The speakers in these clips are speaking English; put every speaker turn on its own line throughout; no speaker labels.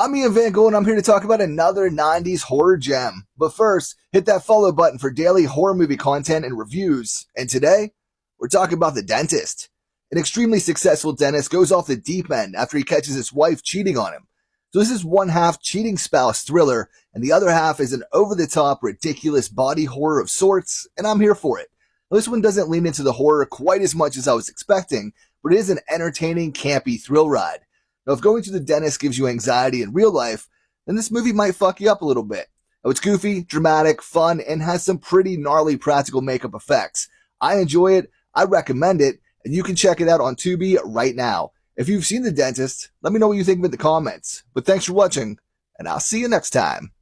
I'm Ian Van Gogh, and I'm here to talk about another 90s horror gem. But first, hit that follow button for daily horror movie content and reviews. And today, we're talking about The Dentist. An extremely successful dentist goes off the deep end after he catches his wife cheating on him. So this is one half cheating spouse thriller, and the other half is an over-the-top, ridiculous body horror of sorts, and I'm here for it. This one doesn't lean into the horror quite as much as I was expecting, but it is an entertaining, campy thrill ride. Now, if going to the dentist gives you anxiety in real life, then this movie might fuck you up a little bit. Now, it's goofy, dramatic, fun, and has some pretty gnarly practical makeup effects. I enjoy it, I recommend it, and you can check it out on Tubi right now. If you've seen The Dentist, let me know what you think in the comments. But thanks for watching, and I'll see you next time.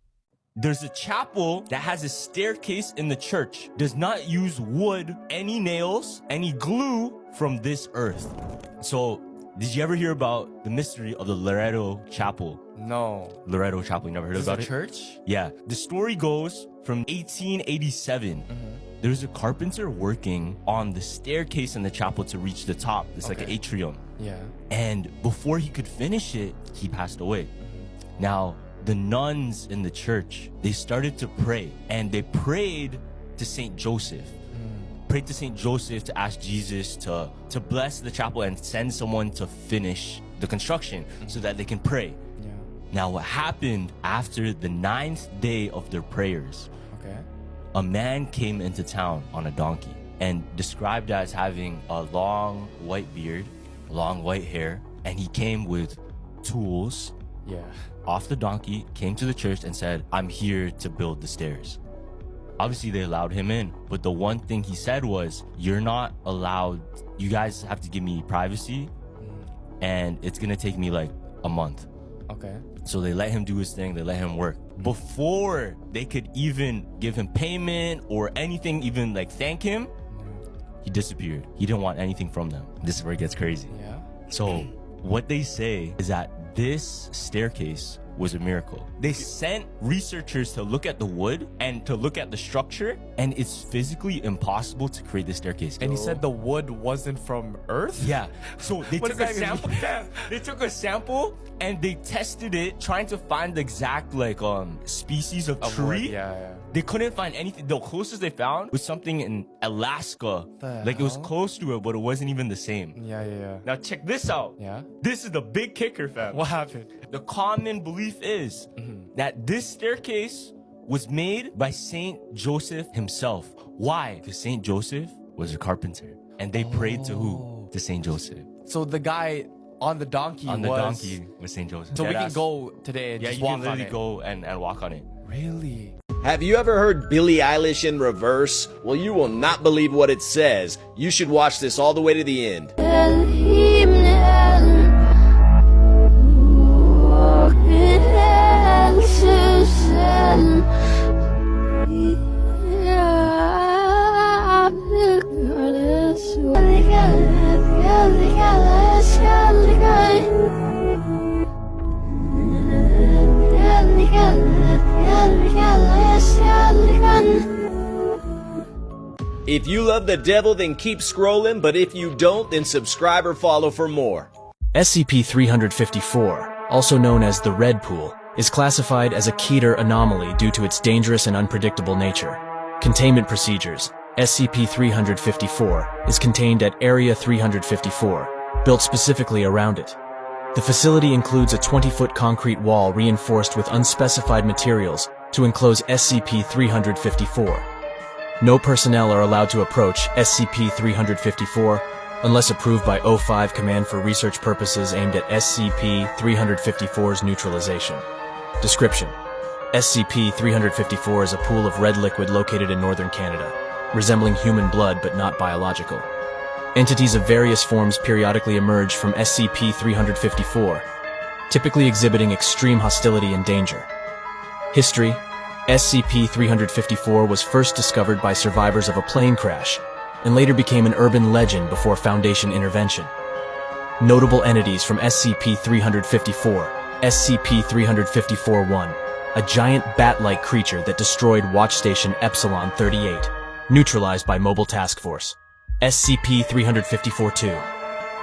There's a chapel that has a staircase in the church. Does not use wood, any nails, any glue from this earth. So, did you ever hear about the mystery of the Loretto Chapel?
No.
Loretto Chapel, you never heard about it?
Church?
Yeah. The story goes from 1887. There's a carpenter working on the staircase in the chapel to reach the top. It's like an atrium.
Yeah.
And before he could finish it, he passed away. Now, the nuns in the church, they started to pray, and they prayed to Saint Joseph. Prayed to Saint Joseph to ask Jesus to bless the chapel and send someone to finish the construction so that they can pray.
Yeah.
Now, what happened after the 9th day of their prayers,
Okay.
a man came into town on a donkey and described as having a long white beard, long white hair, and he came with tools
Yeah.
off the donkey, came to the church and said, "I'm here to build the stairs." Obviously, they allowed him in, but the one thing he said was, "You're not allowed, you guys have to give me privacy, and it's gonna take me like a month."
Okay.
So they let him do his thing, they let him work. Before they could even give him payment or anything, even like thank him, he disappeared. He didn't want anything from them. This is where it gets crazy.
Yeah.
So what they say is that this staircase was a miracle. They sent researchers to look at the wood and to look at the structure, and it's physically impossible to create the staircase.
And he said the wood wasn't from Earth?
Yeah. So they
What
took
does
a
that
sample. They took a sample and they tested it, trying to find the exact species of
Of
tree.
wood, yeah.
They couldn't find anything. The closest they found was something in Alaska. Like it was
hell?
close to it, but it wasn't even the same.
Yeah.
Now check this out.
Yeah?
This is the big kicker, fam.
What happened?
The common belief is that this staircase was made by Saint Joseph himself. Why? Because Saint Joseph was a carpenter, and they prayed to who? To Saint Joseph.
So the guy on the donkey
Was Saint Joseph.
So we can
Deadass.
go today and
Yeah,
just
you
walk
can literally
on it.
go and walk on it.
Really?
Have you ever heard Billie Eilish in reverse? Well, you will not believe what it says. You should watch this all the way to the end. If you love the devil, then keep scrolling, but if you don't, then subscribe or follow for more.
SCP-354, also known as the Red Pool, is classified as a Keter anomaly due to its dangerous and unpredictable nature. Containment procedures. SCP-354 is contained at Area 354, built specifically around it. The facility includes a 20-foot concrete wall reinforced with unspecified materials to enclose SCP-354. No personnel are allowed to approach SCP-354 unless approved by O5 Command for research purposes aimed at SCP-354's neutralization. Description: SCP-354 is a pool of red liquid located in northern Canada, resembling human blood but not biological. Entities of various forms periodically emerge from SCP-354, typically exhibiting extreme hostility and danger. History: SCP-354 was first discovered by survivors of a plane crash and later became an urban legend before Foundation intervention. Notable entities from SCP-354: SCP-354-1, a giant bat-like creature that destroyed Watch Station Epsilon 38, neutralized by Mobile Task Force. SCP-354-2,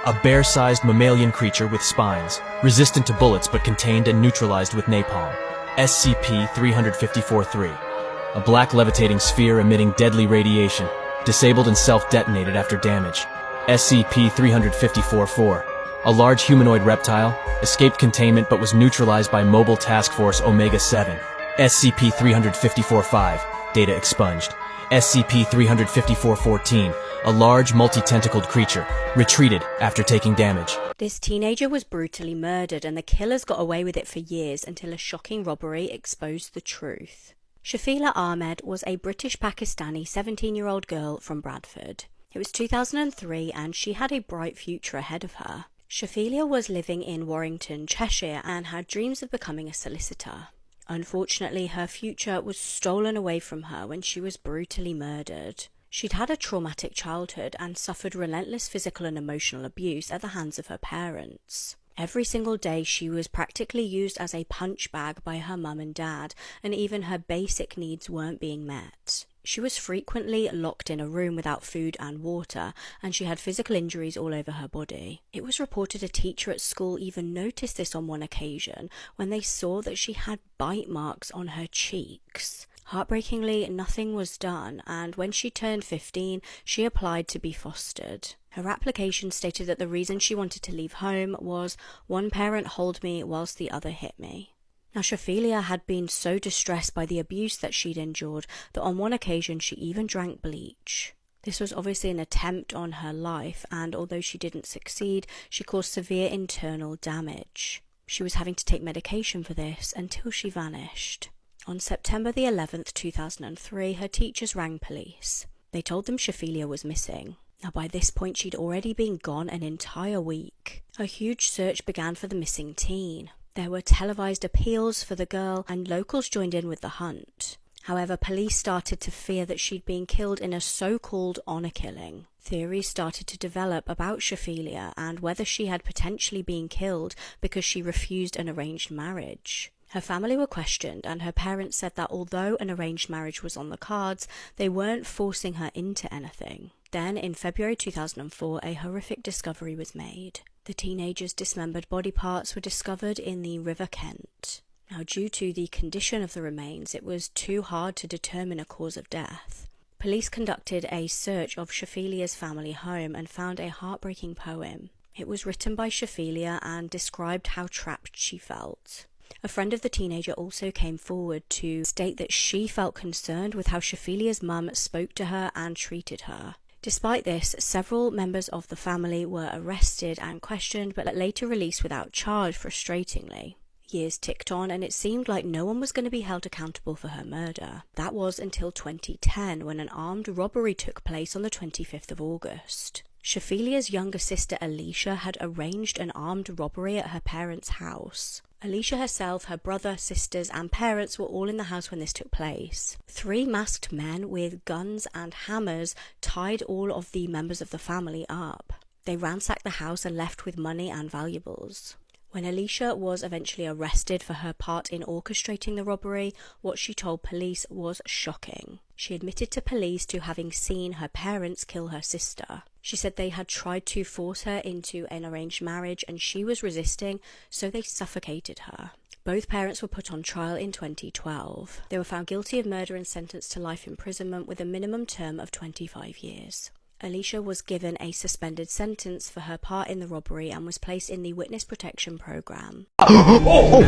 a bear-sized mammalian creature with spines, resistant to bullets but contained and neutralized with napalm. SCP-354-3, a black levitating sphere emitting deadly radiation, disabled and self-detonated after damage. SCP-354-4, a large humanoid reptile, escaped containment but was neutralized by Mobile Task Force Omega-7. SCP-354-5, data expunged. SCP-354-14, a large multi-tentacled creature, retreated after taking damage.
This teenager was brutally murdered, and the killers got away with it for years until a shocking robbery exposed the truth. Shafila Ahmed was a British-Pakistani 17-year-old girl from Bradford. It was 2003 and she had a bright future ahead of her. Shafila was living in Warrington, Cheshire, and had dreams of becoming a solicitor. Unfortunately, her future was stolen away from her when she was brutally murdered. She'd had a traumatic childhood and suffered relentless physical and emotional abuse at the hands of her parents. Every single day she was practically used as a punch bag by her mum and dad, and even her basic needs weren't being met. She was frequently locked in a room without food and water, and she had physical injuries all over her body. It was reported a teacher at school even noticed this on one occasion when they saw that she had bite marks on her cheeks. Heartbreakingly, nothing was done, and when she turned 15, she applied to be fostered. Her application stated that the reason she wanted to leave home was, "One parent hold me whilst the other hit me." Now, Shafila had been so distressed by the abuse that she'd endured that on one occasion she even drank bleach. This was obviously an attempt on her life, and although she didn't succeed, she caused severe internal damage. She was having to take medication for this until she vanished. On September the 11th, 2003, her teachers rang police. They told them Shafila was missing. Now, by this point, she'd already been gone an entire week. A huge search began for the missing teen. There were televised appeals for the girl, and locals joined in with the hunt. However, police started to fear that she'd been killed in a so-called honour killing. Theories started to develop about Shafila and whether she had potentially been killed because she refused an arranged marriage. Her family were questioned, and her parents said that although an arranged marriage was on the cards, they weren't forcing her into anything. Then, in February 2004, a horrific discovery was made. The teenager's dismembered body parts were discovered in the River Kent. Now, due to the condition of the remains, it was too hard to determine a cause of death. Police conducted a search of Shafila's family home and found a heartbreaking poem. It was written by Shafila and described how trapped she felt. A friend of the teenager also came forward to state that she felt concerned with how Shafila's mum spoke to her and treated her. Despite this, several members of the family were arrested and questioned, but later released without charge, frustratingly. Years ticked on, and it seemed like no one was going to be held accountable for her murder. That was until 2010, when an armed robbery took place on the 25th of August. Shafila's younger sister Alicia had arranged an armed robbery at her parents' house. Alicia herself, her brother, sisters and parents were all in the house when this took place. 3 masked men with guns and hammers tied all of the members of the family up. They ransacked the house and left with money and valuables. When Alicia was eventually arrested for her part in orchestrating the robbery, what she told police was shocking. She admitted to police to having seen her parents kill her sister. She said they had tried to force her into an arranged marriage and she was resisting, so they suffocated her. Both parents were put on trial in 2012. They were found guilty of murder and sentenced to life imprisonment with a minimum term of 25 years. Alicia was given a suspended sentence for her part in the robbery and was placed in the Witness Protection Program.
The door!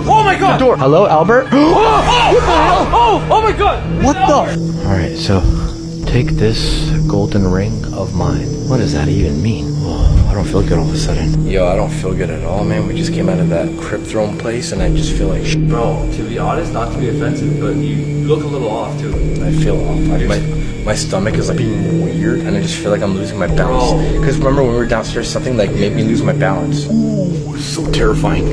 Oh my god! The door! Hello, Albert? What the hell? Oh my god! What the? Alright, so take this golden ring of mine. What does that even mean? Oh, I don't feel good all of a sudden.
Yo, I don't feel good at all, man. We just came out of that Crypt Throne place and I just feel like shit.
Bro, to be honest, not to be offensive, but you look a little off too.
I feel off. My stomach is like being weird and I just feel like I'm losing my balance. Because remember when we were downstairs, something like made me lose my balance.
Ooh, so terrifying.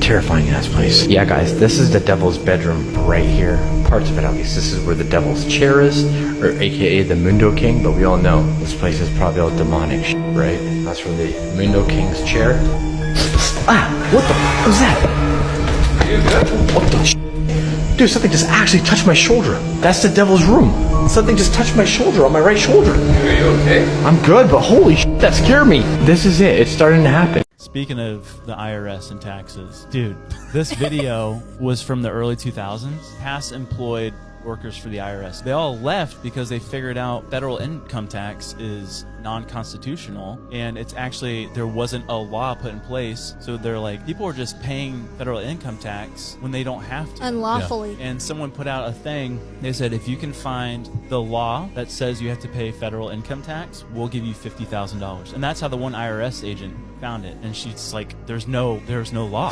Terrifying ass place. Yeah, guys, this is the devil's bedroom right here. Parts of it, at least. This is where the devil's chair is, or aka the Mundo King, but we all know this place is probably all demonic shit, right? That's where the Mundo King's chair. Ah, what the f was that?
Are you good?
What the sh?
Dude, something just actually touched my shoulder. That's the devil's room. Something just touched my shoulder, on my right shoulder.
Are you okay?
I'm good, but holy shit, that scared me. This is it. It's starting to happen.
Speaking of the IRS and taxes, dude, this video was from the early 2000s. Past employed workers for the IRS. They all left because they figured out federal income tax is non-constitutional, and it's actually, there wasn't a law put in place. So they're like, people are just paying federal income tax when they don't have to.
Unlawfully.
And someone put out a thing. They said, if you can find the law that says you have to pay federal income tax, we'll give you $50,000. And that's how the one IRS agent found it. And she's like, there's no law.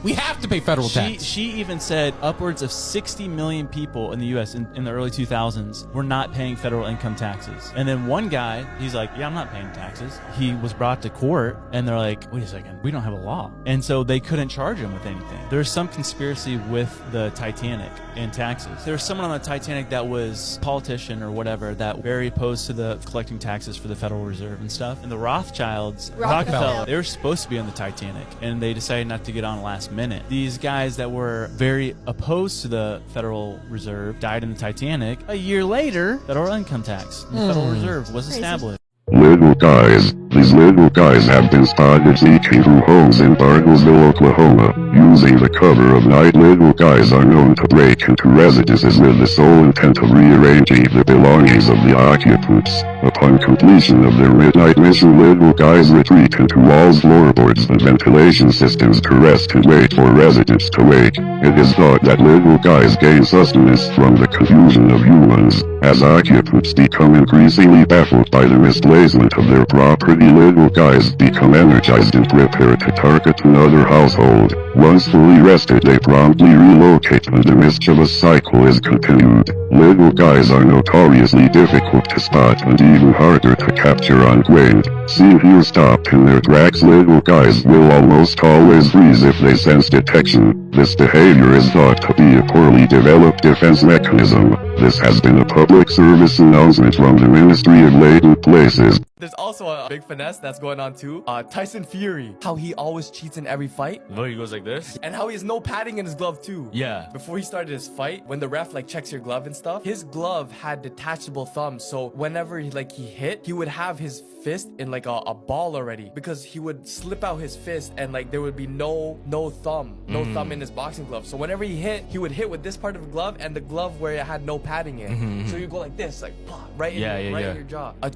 We have to pay federal tax.
She even said upwards of 60 million people in the U.S. in the early 2000s were not paying federal income taxes. And then one guy, he's like, yeah, I'm not paying taxes. He was brought to court, and they're like, wait a second, we don't have a law. And so they couldn't charge him with anything. There's some conspiracy with the Titanic and taxes. There was someone on the Titanic that was a politician or whatever that very opposed to the collecting taxes for the Federal Reserve and stuff. And the Rothschilds, Rockefeller, they were supposed to be on the Titanic, and they decided not to get on last minute. These guys that were very opposed to the Federal Reserve died in the Titanic. A year later, federal income tax and the Federal Reserve was established.
Little guys. These little guys have been spotted sneaking through homes in Bartlesville, Oklahoma. Using the cover of night, little guys are known to break into residences with the sole intent of rearranging the belongings of the occupants. Upon completion of their midnight mission, little guys retreat into walls, floorboards, and ventilation systems to rest and wait for residents to wake. It is thought that little guys gain sustenance from the confusion of humans. As occupants become increasingly baffled by the misplacement of their property, little guys become energized and prepare to target another household. Once fully rested, they promptly relocate and the mischievous cycle is continued. Little guys are notoriously difficult to spot and even harder to capture on grain. Seen here stopped in their tracks, little guys will almost always freeze if they sense detection. This behavior is thought to be a poorly developed defense mechanism. This has been a public service announcement from the Ministry of Latent Places.
There's also a big finesse that's going on too. Tyson Fury, how he always cheats in every fight.
No, he goes like this.
And how he has no padding in his glove too.
Yeah.
Before he started his fight, when the ref like checks your glove and stuff, his glove had detachable thumbs. So whenever he hit, he would have his fist in like a ball already, because he would slip out his fist and like there would be no thumb in his boxing glove. So whenever he hit, he would hit with this part of the glove and the glove where it had no padding in. So you go like this, like right in your jaw. A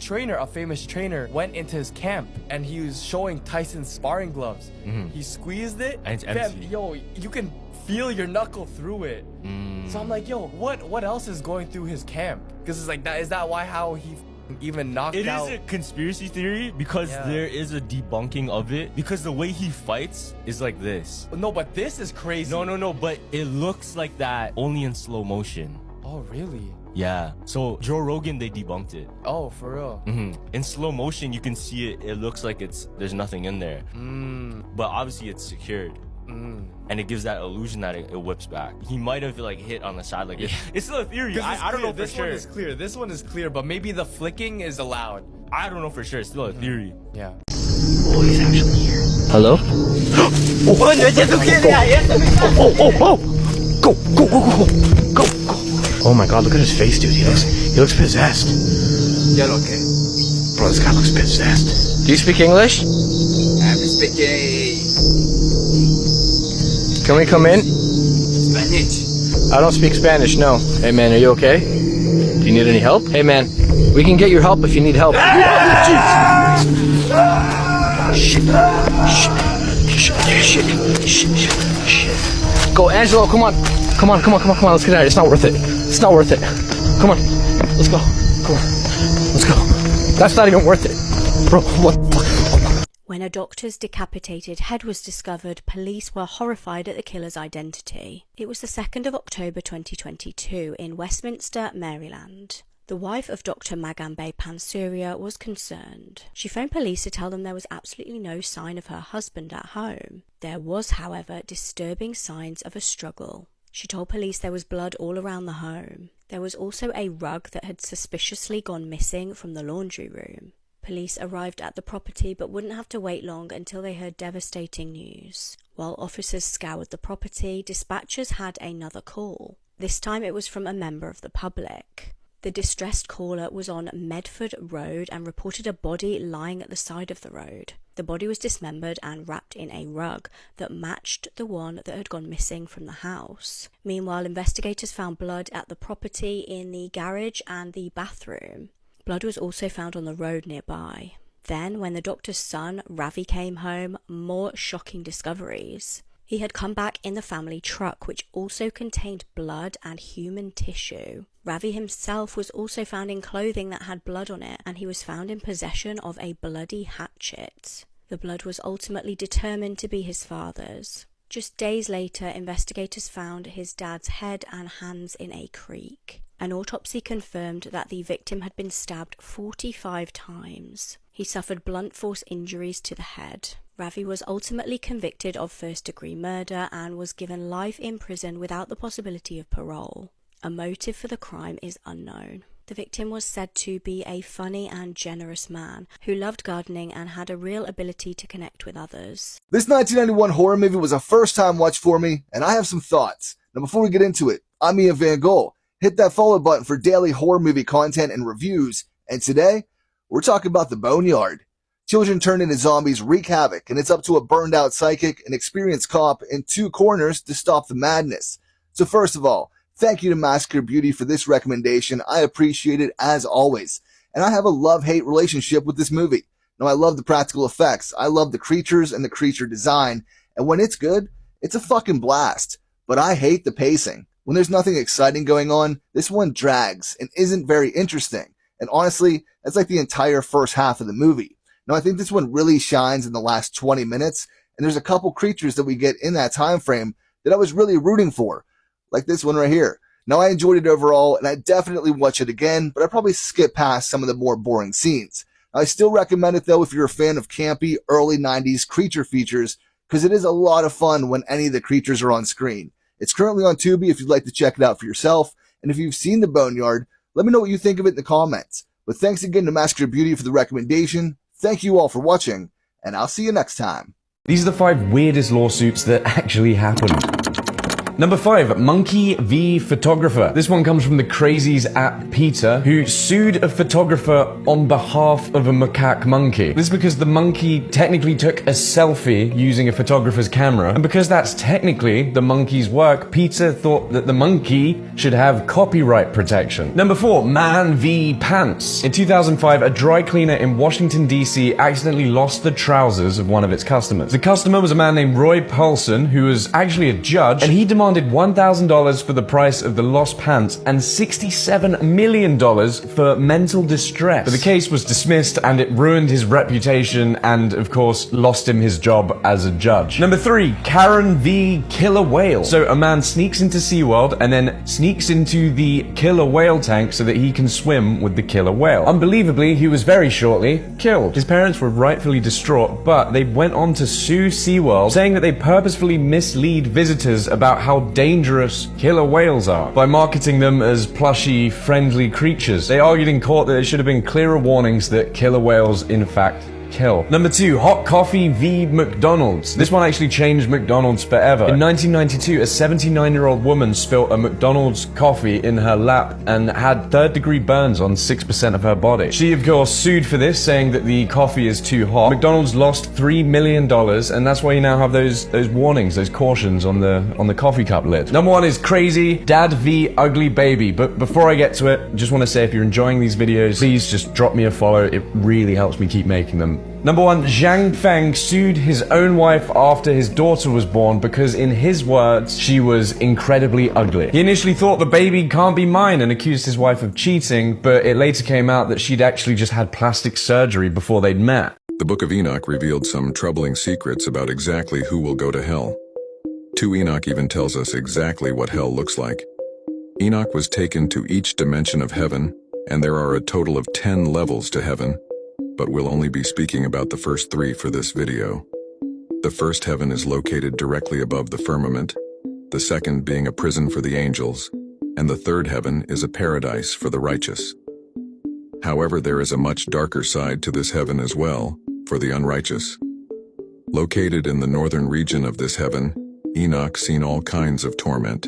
famous trainer went into his camp and he was showing Tyson's sparring gloves. He squeezed it and it's empty. Yo, you can feel your knuckle through it. So I'm like, yo, what else is going through his camp? Because it's like that. Is that how he even knocked out?
It is a conspiracy theory because there is a debunking of it, because the way he fights is like this.
No, but this is crazy.
No, but it looks like that only in slow motion.
Oh, really?
Yeah. So Joe Rogan, they debunked it.
Oh, for real?
In slow motion, you can see it. It looks like there's nothing in there. But obviously it's secured. And it gives that illusion that it whips back. He might have hit on the side like this. It's still a theory. I don't know for sure.
This one is clear, but maybe the flicking is allowed.
I don't know for sure. It's still a theory.
Yeah.
Oh, he's actually here. Hello? Go. Oh my god, look at his face, dude. He looks possessed. Bro, this guy looks possessed. Do you speak English?
I'm speaking
Can we come in?
Spanish.
I don't speak Spanish, no. Hey man, are you okay? Do you need any help? Hey man, we can get your help if you need help. Shit. Go, Angelo, come on. Come on, let's get out of here. It's not worth it. Come on, let's go. Come on, let's go. That's not even worth it. Bro, what the fuck?
When a doctor's decapitated head was discovered, police were horrified at the killer's identity. It was the 2nd of October 2022 in Westminster, Maryland. The wife of Dr. Magambe Pansuria was concerned. She phoned police to tell them there was absolutely no sign of her husband at home. There was, however, disturbing signs of a struggle. She told police there was blood all around the home. There was also a rug that had suspiciously gone missing from the laundry room. Police arrived at the property but wouldn't have to wait long until they heard devastating news. While officers scoured the property, dispatchers had another call. This time it was from a member of the public. The distressed caller was on Medford Road and reported a body lying at the side of the road. The body was dismembered and wrapped in a rug that matched the one that had gone missing from the house. Meanwhile, investigators found blood at the property in the garage and the bathroom. Blood was also found on the road nearby. Then, when the doctor's son, Ravi, came home, more shocking discoveries. He had come back in the family truck, which also contained blood and human tissue. Ravi himself was also found in clothing that had blood on it, and he was found in possession of a bloody hatchet. The blood was ultimately determined to be his father's. Just days later, investigators found his dad's head and hands in a creek. An autopsy confirmed that the victim had been stabbed 45 times. He suffered blunt force injuries to the head. Ravi was ultimately convicted of first-degree murder and was given life in prison without the possibility of parole. A motive for the crime is unknown. The victim was said to be a funny and generous man who loved gardening and had a real ability to connect with others.
This 1991 horror movie was a first-time watch for me, and I have some thoughts. Now before we get into it, I'm Ian Van Gogh. Hit that follow button for daily horror movie content and reviews, and today, we're talking about The Boneyard. Children turned into zombies wreak havoc, and it's up to a burned-out psychic, an experienced cop, and two corners to stop the madness. So first of all, thank you to Massacre Beauty for this recommendation. I appreciate it as always. And I have a love-hate relationship with this movie. Now, I love the practical effects. I love the creatures and the creature design. And when it's good, it's a fucking blast. But I hate the pacing. When there's nothing exciting going on, this one drags and isn't very interesting. And honestly, that's like the entire first half of the movie. Now, I think this one really shines in the last 20 minutes. And there's a couple creatures that we get in that time frame that I was really rooting for. Like this one right here. Now, I enjoyed it overall, and I definitely watch it again, but I probably skip past some of the more boring scenes. I still recommend it, though, if you're a fan of campy, early 90s creature features, because it is a lot of fun when any of the creatures are on screen. It's currently on Tubi if you'd like to check it out for yourself, and if you've seen The Boneyard, let me know what you think of it in the comments. But thanks again to Massacre Beauty for the recommendation. Thank you all for watching, and I'll see you next time.
These are the 5 weirdest lawsuits that actually happened. Number 5, Monkey v. Photographer. This one comes from the Crazies app Peter, who sued a photographer on behalf of a macaque monkey. This is because the monkey technically took a selfie using a photographer's camera, and because that's technically the monkey's work, Peter thought that the monkey should have copyright protection. Number 4, Man v. Pants. In 2005, a dry cleaner in Washington, D.C. accidentally lost the trousers of one of its customers. The customer was a man named Roy Paulson, who was actually a judge, and he demanded $1,000 for the price of the lost pants and $67 million for mental distress. But the case was dismissed and it ruined his reputation and, of course, lost him his job as a judge. Number 3, Karen v. Killer Whale. So a man sneaks into SeaWorld and then sneaks into the killer whale tank so that he can swim with the killer whale. Unbelievably, he was very shortly killed. His parents were rightfully distraught, but they went on to sue SeaWorld, saying that they purposefully mislead visitors about how dangerous killer whales are by marketing them as plushy, friendly creatures. They argued in court that there should have been clearer warnings that killer whales, in fact, kill. Number 2, Hot Coffee v. McDonald's. This one actually changed McDonald's forever. In 1992, a 79-year-old woman spilt a McDonald's coffee in her lap and had third-degree burns on 6% of her body. She, of course, sued for this, saying that the coffee is too hot. McDonald's lost $3 million, and that's why you now have those warnings, those cautions on the coffee cup lid. Number 1 is Crazy Dad v. Ugly Baby. But before I get to it, just want to say if you're enjoying these videos, please just drop me a follow. It really helps me keep making them. Number 1, Zhang Feng sued his own wife after his daughter was born because, in his words, she was incredibly ugly. He initially thought the baby can't be mine and accused his wife of cheating, but it later came out that she'd actually just had plastic surgery before they'd met.
The Book of Enoch revealed some troubling secrets about exactly who will go to hell. 2 Enoch even tells us exactly what hell looks like. Enoch was taken to each dimension of heaven, and there are a total of 10 levels to heaven, but we'll only be speaking about the first 3 for this video. The first heaven is located directly above the firmament, the second being a prison for the angels, and the third heaven is a paradise for the righteous. However, there is a much darker side to this heaven as well, for the unrighteous. Located in the northern region of this heaven, Enoch seen all kinds of torment.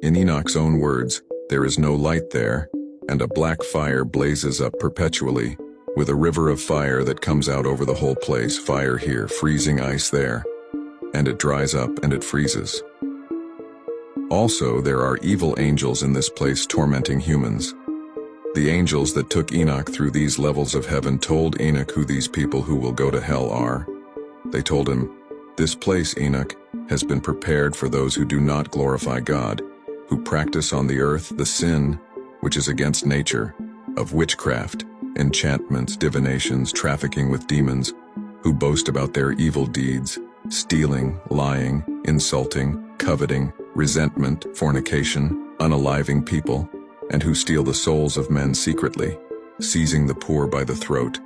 In Enoch's own words, there is no light there, and a black fire blazes up perpetually, with a river of fire that comes out over the whole place, fire here, freezing ice there, and it dries up and it freezes. Also, there are evil angels in this place tormenting humans. The angels that took Enoch through these levels of heaven told Enoch who these people who will go to hell are. They told him, "This place, Enoch, has been prepared for those who do not glorify God, who practice on the earth the sin, which is against nature, of witchcraft, enchantments, divinations, trafficking with demons, who boast about their evil deeds, stealing, lying, insulting, coveting, resentment, fornication, unaliving people, and who steal the souls of men secretly, seizing the poor by the throat,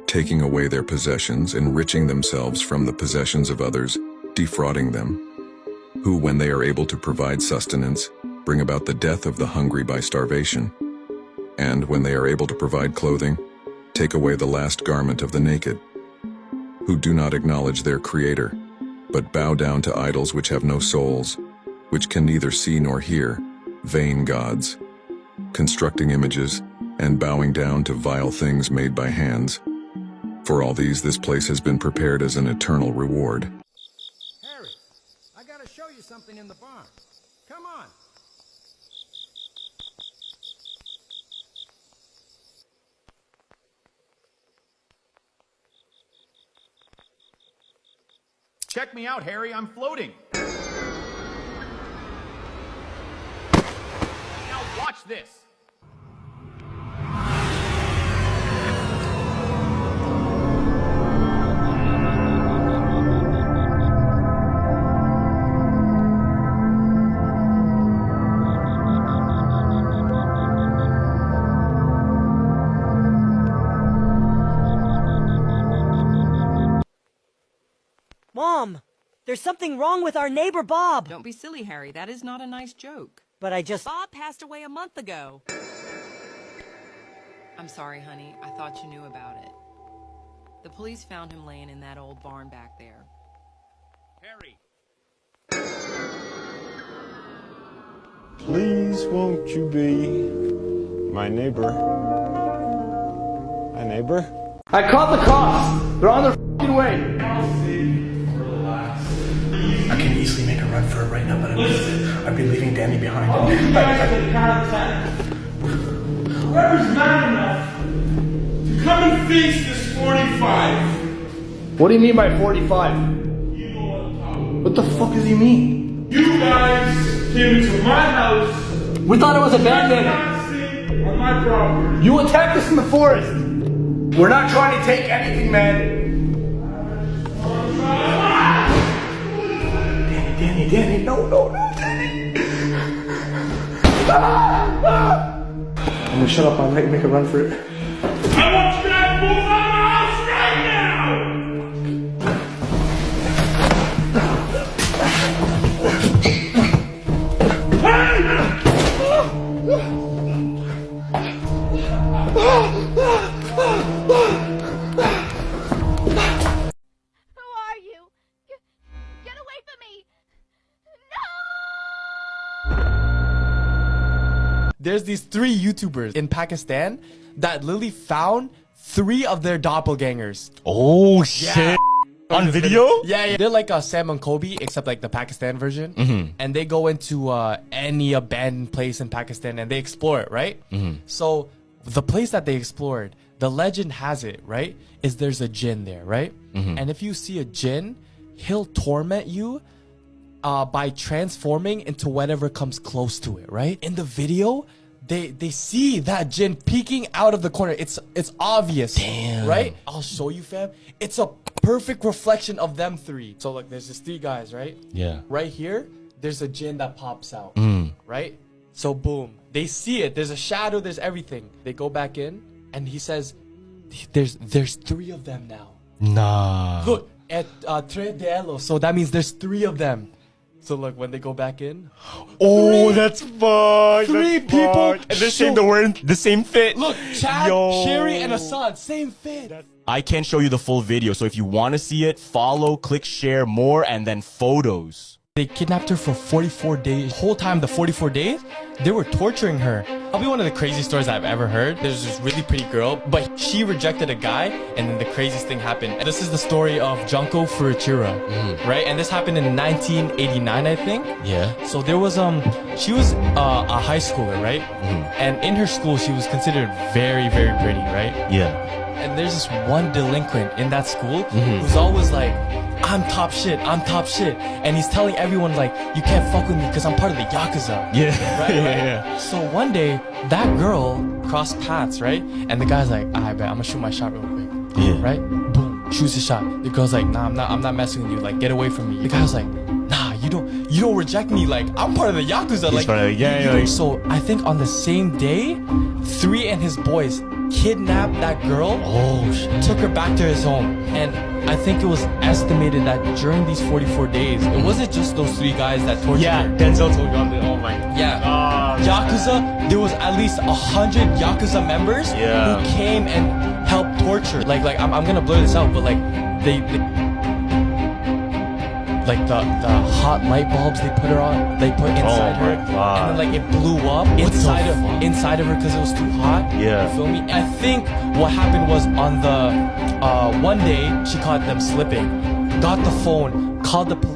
taking away their possessions, enriching themselves from the possessions of others, defrauding them, who, when they are able to provide sustenance, bring about the death of the hungry by starvation, and when they are able to provide clothing, take away the last garment of the naked, who do not acknowledge their Creator, but bow down to idols which have no souls, which can neither see nor hear, vain gods, constructing images, and bowing down to vile things made by hands. For all these, this place has been prepared as an eternal reward."
Harry, I gotta show you something in the barn. Come on. Check me out, Harry. I'm floating. Now watch this.
Mom, there's something wrong with our neighbor Bob.
Don't be silly, Harry. That is not a nice joke.
But I just...
Bob passed away a month ago. I'm sorry, honey. I thought you knew about it. The police found him laying in that old barn back there.
Harry.
Please won't you be my neighbor? A neighbor?
I called the cops. They're on their f***ing way.
I can easily make a run for it right now, but I'd be leaving Danny behind.
Whoever's mad enough to come and face this 45.
What do you mean by 45?
You know what I'm talking
What the fuck does he mean?
about. You guys came into my house.
We thought it was abandoned.
On my property.
You attacked us in the forest. We're not trying to take anything, man. Danny, no, Danny. I'm gonna shut up, I'm ready to make a run for it.
I want you guys both out of the house right now!
Who are you? Get away from me!
There's these 3 YouTubers in Pakistan that literally found 3 of their doppelgangers.
Oh shit. On video?
Yeah. They're like Sam and Kobe, except like the Pakistan version.
Mhm.
And they go into any abandoned place in Pakistan and they explore it, right?
Mhm.
So the place that they explored, the legend has it, right, is there's a jinn there, right?
Mhm.
And if you see a jinn, he'll torment you by transforming into whatever comes close to it, right? In the video, they see that jinn peeking out of the corner. It's obvious.
Damn.
Right? I'll show you, fam. It's a perfect reflection of them 3. So look, there's just 3 guys, right?
Yeah.
Right here, there's a jinn that pops out.
Mm.
Right? So boom. They see it. There's a shadow, there's everything. They go back in and he says, there's 3 of them now.
Nah.
Look, at Tre Delos. So that means there's 3 of them. So look, when they go back in,
Oh, that's fucked.
Three
That's
people.
fucked. And they're saying they're wearing the same fit.
Look, Chad,
Yo.
Sherry, and Assad, same fit.
I can't show you the full video, so if you want to see it, follow, click share more, and then photos.
They kidnapped her for 44 days. The whole time, the 44 days, they were torturing her. Probably one of the craziest stories I've ever heard. There's this really pretty girl, but she rejected a guy, and then the craziest thing happened. And this is the story of Junko Furuchiro, right? And this happened in 1989, I think.
Yeah.
So there was she was a high schooler, right? And in her school, she was considered very, very pretty, right?
Yeah.
And there's this one delinquent in that school who's always like, I'm top shit, and he's telling everyone like, you can't fuck with me because I'm part of the Yakuza.
Yeah.
Right,
Yeah,
right?
yeah.
So one day, that girl crossed paths, right? And the guy's like, I bet I'm gonna shoot my shot real quick.
Yeah.
Right? Boom, shoots his shot. The girl's like, nah, I'm not messing with you. Like, get away from me. The guy's like, nah, you don't reject me. Like, I'm part of the Yakuza. Like,
yeah.
So I think on the same day, 3 and his boys kidnapped that girl.
Oh shit.
Took her back to his home. And I think it was estimated that during these 44 days, it wasn't just those 3 guys that tortured
Yeah,
her.
Denzel told me on the, oh my.
Yeah. Yakuza, there was at least 100 Yakuza members
Yeah.
who came and helped torture. Like I'm gonna blur this out, but like they like the hot light bulbs they put her on, they put inside her, and then like it blew up inside of her because it was too hot.
Yeah.
You feel me? I think what happened was on the one day she caught them slipping, got the phone,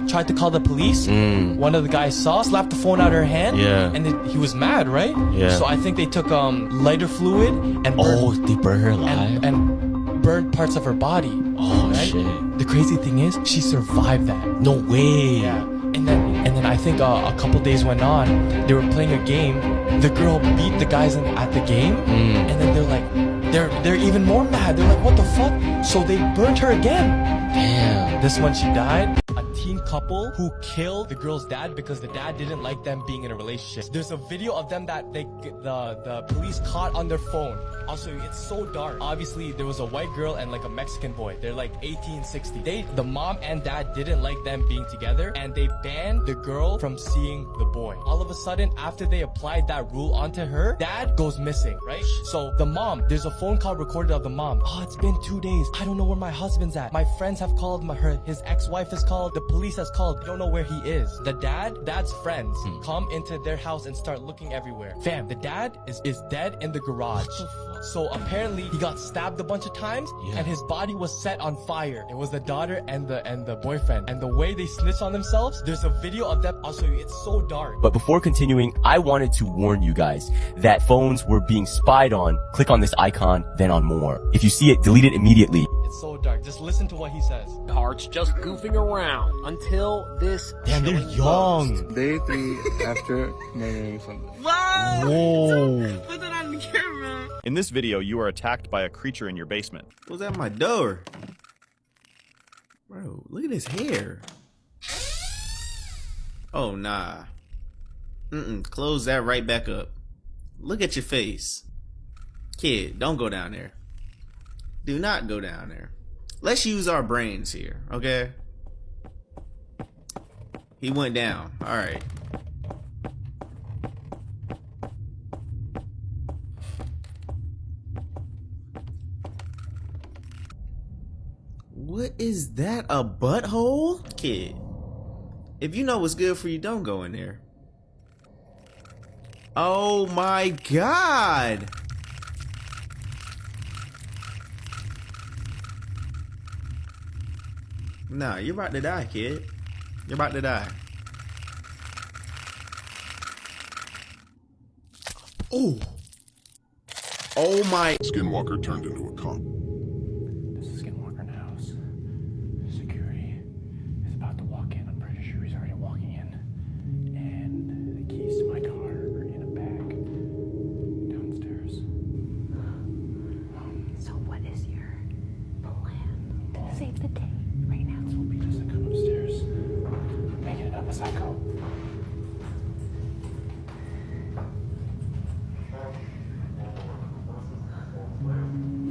tried to call the police. One of the guys saw, slapped the phone out of her hand, and he was mad, right?
Yeah.
So I think they took lighter fluid and
they burned her alive
and burned parts of her body.
Oh
right?
shit.
The crazy thing is, she survived that.
No way.
Yeah. And then I think a couple days went on. They were playing a game. The girl beat the guys at the game, and then they're like, they're even more mad. They're like, what the fuck? So they burnt her again.
Damn.
This one she died. A teen couple who killed the girl's dad because the dad didn't like them being in a relationship. There's a video of them that the police caught on their phone. Also, it's so dark. Obviously, there was a white girl and like a Mexican boy. They're like 18, 60. The mom and dad didn't like them being together, and they banned the girl from seeing the boy. All of a sudden, after they applied that rule onto her, dad goes missing, right? So the mom, there's a phone call recorded of the mom. Oh, it's been 2 days. I don't know where my husband's at. My friends have called, his ex-wife has called, the police has called. I don't know where he is. The dad's friends come into their house and start looking everywhere. Fam, the dad is dead in the garage. So apparently he got stabbed a bunch of times, and his body was set on fire. It was the daughter and the boyfriend. And the way they snitched on themselves, there's a video of them. I'll show you. It's so dark.
But before continuing, I wanted to warn you guys that phones were being spied on. Click on this icon, then on more. If you see it, delete it immediately.
It's so dark. Just listen to what he says.
Heart's just goofing around until this.
Damn, they're young.
Day 3 after murdering somebody.
Whoa.
Put that on the camera.
In this video, you are attacked by a creature in your basement.
What's at my door? Bro, look at his hair. Oh, nah. Close that right back up. Look at your face. Kid, don't go down there. Do not go down there. Let's use our brains here, okay? He went down. Alright. What is that? A butthole? Kid. If you know what's good for you, don't go in there. Oh my god! Nah, you're about to die, kid. You're about to die. Oh! Oh my...
Skinwalker turned into a cop.
This is Skinwalker House. Security is about to walk in. I'm pretty sure he's already walking in. And the keys to my car are in a bag downstairs.
So what is your plan to save the day right now?
This will be just to come upstairs. Making it up as I go.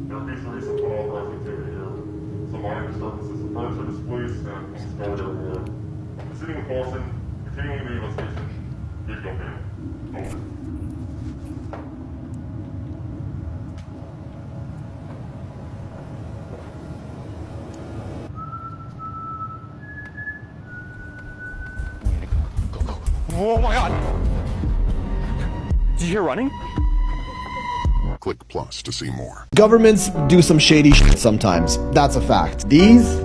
Northeast recent unauthorized activity here. Some minor disturbances of furniture displays and things going everywhere. Proceeding with caution, Continuing the investigation. Big Delphine. Over.
Oh my god! Did you hear running?
Click plus to see more.
Governments do some shady shit sometimes. That's a fact. These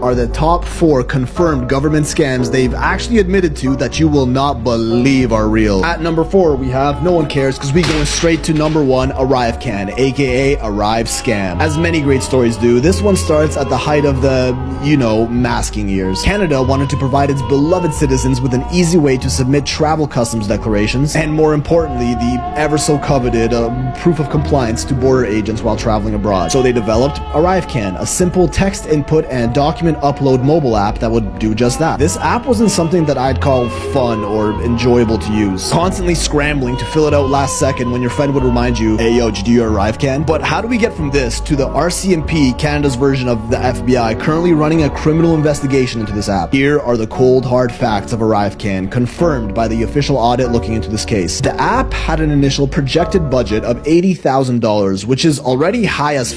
are the top 4 confirmed government scams they've actually admitted to that you will not believe are real. At number 4, we have No One Cares, because we going straight to number 1, ArriveCan, aka Arrive Scam. As many great stories do, this one starts at the height of the, you know, masking years. Canada wanted to provide its beloved citizens with an easy way to submit travel customs declarations, and more importantly, the ever so coveted proof of compliance to border agents while traveling abroad. So they developed ArriveCan, a simple text input and document upload mobile app that would do just that. This app wasn't something that I'd call fun or enjoyable to use. Constantly scrambling to fill it out last second when your friend would remind you, hey yo, did you do your ArriveCan? But how do we get from this to the RCMP, Canada's version of the FBI, currently running a criminal investigation into this app? Here are the cold hard facts of ArriveCan, confirmed by the official audit looking into this case. The app had an initial projected budget of $80,000, which is already high as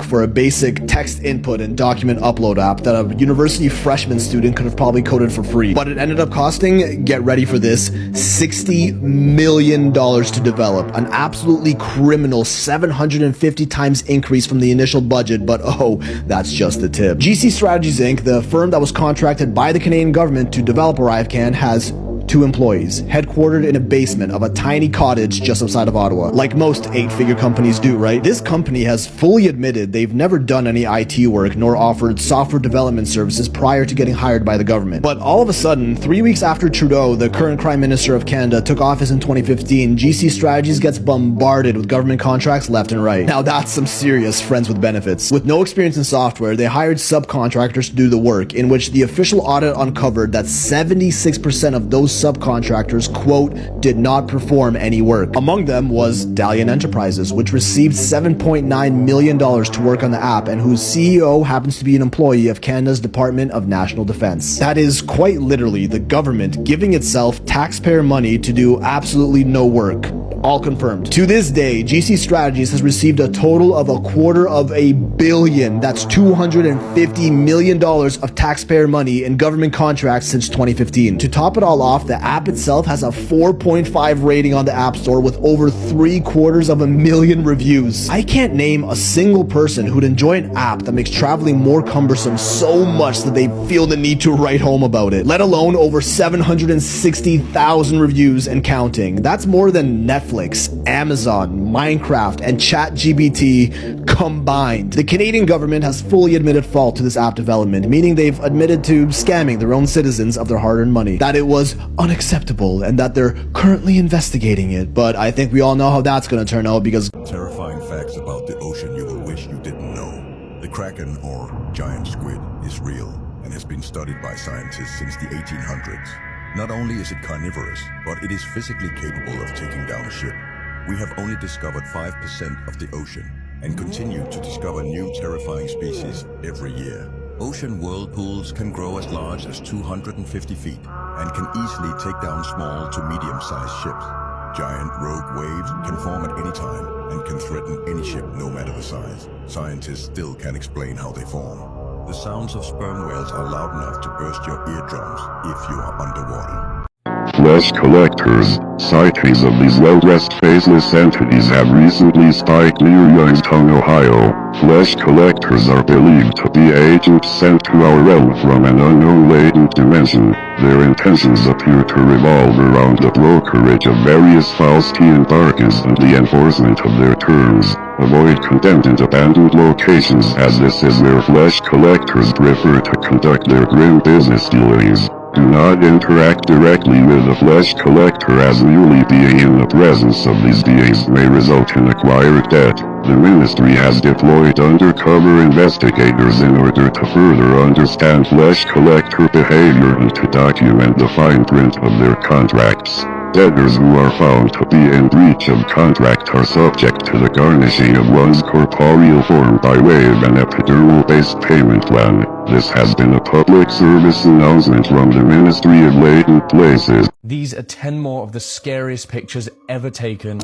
for a basic text input and document upload app that a university freshman student could have probably coded for free. But it ended up costing, get ready for this, $60 million to develop. An absolutely criminal 750 times increase from the initial budget, but oh, that's just the tip. GC Strategies Inc., the firm that was contracted by the Canadian government to develop ArriveCan, has 2 employees, headquartered in a basement of a tiny cottage just outside of Ottawa. Like most 8-figure companies do, right? This company has fully admitted they've never done any IT work nor offered software development services prior to getting hired by the government. But all of a sudden, 3 weeks after Trudeau, the current Prime Minister of Canada, took office in 2015, GC Strategies gets bombarded with government contracts left and right. Now that's some serious friends with benefits. With no experience in software, they hired subcontractors to do the work, in which the official audit uncovered that 76% of those subcontractors, quote, did not perform any work. Among them was Dalian Enterprises, which received $7.9 million to work on the app and whose CEO happens to be an employee of Canada's Department of National Defense. That is quite literally the government giving itself taxpayer money to do absolutely no work. All confirmed. To this day, GC Strategies has received a total of $250 million, that's $250 million of taxpayer money in government contracts since 2015. To top it all off, the app itself has a 4.5 rating on the App Store with over 750,000 reviews. I can't name a single person who'd enjoy an app that makes traveling more cumbersome so much that they feel the need to write home about it, let alone over 760,000 reviews and counting. That's more than Netflix, Amazon, Minecraft, and ChatGPT combined. The Canadian government has fully admitted fault to this app development, meaning they've admitted to scamming their own citizens of their hard-earned money, that it was unacceptable, and that they're currently investigating it. But I think we all know how that's gonna turn out, because
Terrifying facts about the ocean you will wish you didn't know. The Kraken, or giant squid, is real and has been studied by scientists since the 1800s. Not only is it carnivorous, but it is physically capable of taking down a ship. We have only discovered 5% of the ocean and continue to discover new terrifying species every year. Ocean whirlpools can grow as large as 250 feet and can easily take down small to medium-sized ships. Giant rogue waves can form at any time and can threaten any ship no matter the size. Scientists still can't explain how they form. The sounds of sperm whales are loud enough to burst your eardrums if you are underwater.
Flesh collectors, sightings of these well-dressed faceless entities have recently spiked near Youngstown, Ohio. Flesh collectors are believed to be agents sent to our realm from an unknown latent dimension. Their intentions appear to revolve around the brokerage of various Faustian bargains and the enforcement of their terms. Avoid condemned and abandoned locations, as this is where flesh collectors prefer to conduct their grim business dealings. Do not interact directly with a flesh collector, as merely being in the presence of these beings may result in acquired debt. The ministry has deployed undercover investigators in order to further understand flesh collector behavior and to document the fine print of their contracts. Debtors who are found to be in breach of contract are subject to the garnishing of one's corporeal form by way of an epidural-based payment plan. This has been a public service announcement from the Ministry of Latent Places.
These are 10 more of the scariest pictures ever taken.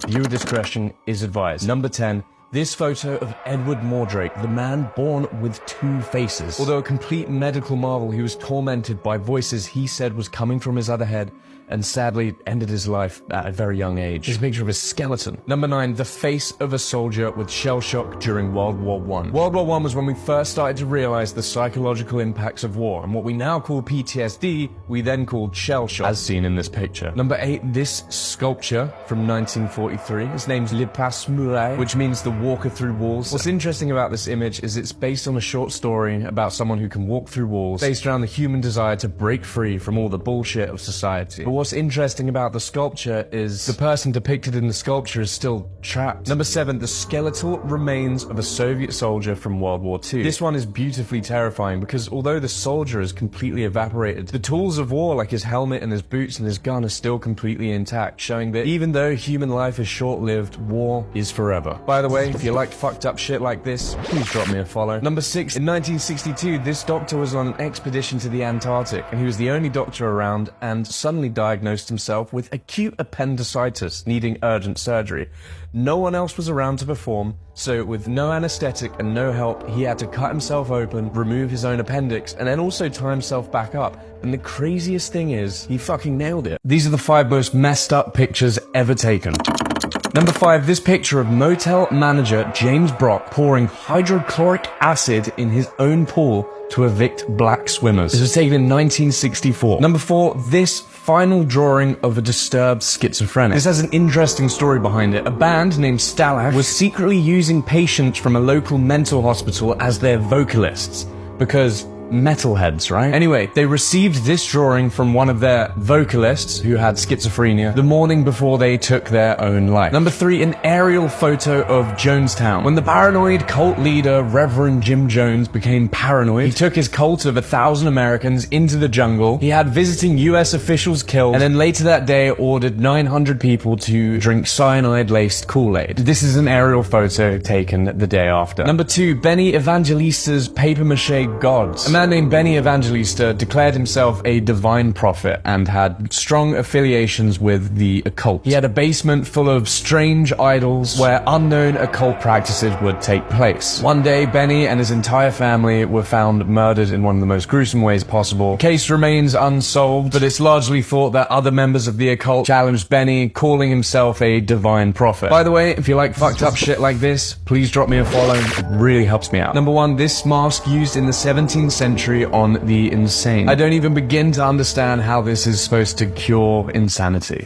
Viewer discretion is advised. Number 10. This photo of Edward Mordrake, the man born with two faces. Although a complete medical marvel, he was tormented by voices he said was coming from his other head, and sadly ended his life at a very young age. This picture of his skeleton. Number 9, the face of a soldier with shell shock during World War I. World War I was when we first started to realize the psychological impacts of war, and what we now call PTSD, we then called shell shock, as seen in this picture. Number 8, this sculpture from 1943. His name's Le Passe-Muraille, which means the walker through walls. What's interesting about this image is it's based on a short story about someone who can walk through walls, based around the human desire to break free from all the bullshit of society. But what's interesting about the sculpture is the person depicted in the sculpture is still trapped. Number 7, the skeletal remains of a Soviet soldier from World War II. This one is beautifully terrifying because although the soldier is completely evaporated, the tools of war like his helmet and his boots and his gun are still completely intact, showing that even though human life is short-lived, war is forever. By the way, if you like fucked up shit like this, please drop me a follow. Number 6, in 1962, this doctor was on an expedition to the Antarctic, and he was the only doctor around and suddenly diagnosed himself with acute appendicitis, needing urgent surgery. No one else was around to perform, so with no anesthetic and no help, he had to cut himself open, remove his own appendix, and then also tie himself back up. And the craziest thing is, he fucking nailed it. These are the 5 most messed up pictures ever taken. Number 5, this picture of motel manager James Brock pouring hydrochloric acid in his own pool to evict black swimmers. This was taken in 1964. Number 4, this final drawing of a disturbed schizophrenic. This has an interesting story behind it. A band named Stalag was secretly using patients from a local mental hospital as their vocalists, because metalheads, right? Anyway, they received this drawing from one of their vocalists who had schizophrenia the morning before they took their own life. Number 3, an aerial photo of Jonestown. When the paranoid cult leader, Reverend Jim Jones, became paranoid, he took his cult of 1,000 Americans into the jungle. He had visiting US officials killed, and then later that day ordered 900 people to drink cyanide-laced Kool-Aid. This is an aerial photo taken the day after. Number 2, Benny Evangelista's papier-mâché gods. A man named Benny Evangelista declared himself a divine prophet and had strong affiliations with the occult. He had a basement full of strange idols where unknown occult practices would take place. One day, Benny and his entire family were found murdered in one of the most gruesome ways possible. The case remains unsolved, but it's largely thought that other members of the occult challenged Benny, calling himself a divine prophet. By the way, if you like fucked up shit like this, please drop me a follow. It really helps me out. Number 1, this mask used in the 17th century on the insane. I don't even begin to understand how this is supposed to cure insanity.